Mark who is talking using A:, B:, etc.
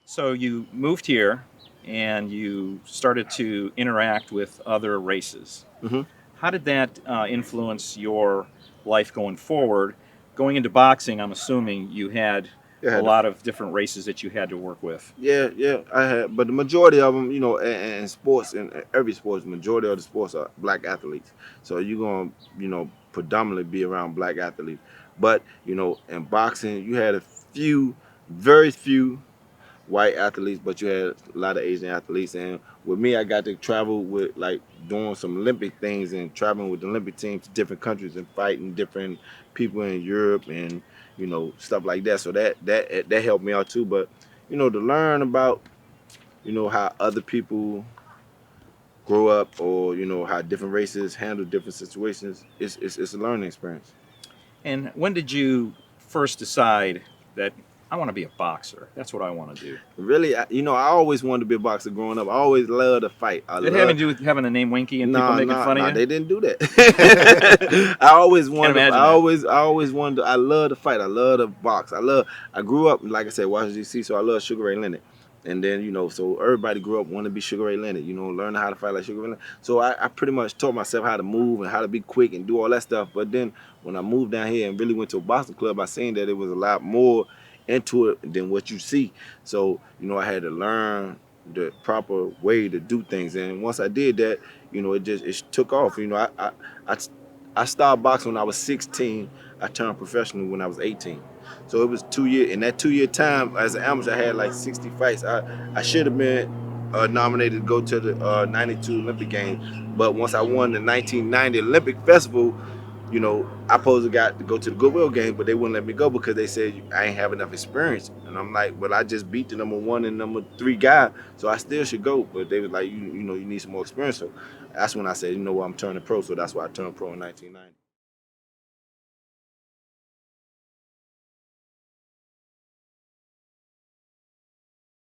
A: So you moved here and you started to interact with other races.
B: Hmm.
A: How did that influence your life going forward? Going into boxing, I'm assuming you had
B: Yeah, I
A: a
B: had to.
A: lot of different races that you had to work with.
B: Yeah, yeah, I had, but the majority of them, in sports, in every sports, majority of the sports are black athletes. So you're gonna, predominantly be around black athletes. But in boxing, you had a few, very few white athletes, but you had a lot of Asian athletes. And with me, I got to travel with like doing some Olympic things and traveling with the Olympic team to different countries and fighting different people in Europe and stuff like that. So that helped me out too. But to learn about how other people grow up or how different races handle different situations, it's a learning experience.
A: And when did you first decide that I want to be a boxer? That's what I want to do.
B: Really, I always wanted to be a boxer growing up. I always loved to fight. I
A: Did it have
B: love.
A: to do with having the name Winky and people
B: Nah,
A: making
B: nah,
A: fun of
B: nah.
A: you?
B: They didn't do that. I always
A: Can't
B: wanted.
A: imagine that.
B: I always wanted. I love to fight. I love to box. I grew up, like I said, Washington D.C. So I love Sugar Ray Leonard. And then so everybody grew up wanting to be Sugar Ray Leonard. Learning how to fight like Sugar Ray Leonard. So I pretty much taught myself how to move and how to be quick and do all that stuff. But then when I moved down here and really went to a boxing club, I seen that it was a lot more into it than what you see. So I had to learn the proper way to do things. And once I did that, it took off. I I started boxing when I was 16. I turned professional when I was 18. So it was 2 years. In that 2 year time, as an amateur, I had like 60 fights. I should have been nominated to go to the '92 Olympic Games, but once I won the 1990 Olympic Festival, I supposed to got to go to the Goodwill Games, but they wouldn't let me go because they said I ain't have enough experience. And I'm like, well, I just beat the number one and number three guy, so I still should go. But they was like, you need some more experience. So that's when I said, I'm turning pro. So that's why I turned pro in 1990.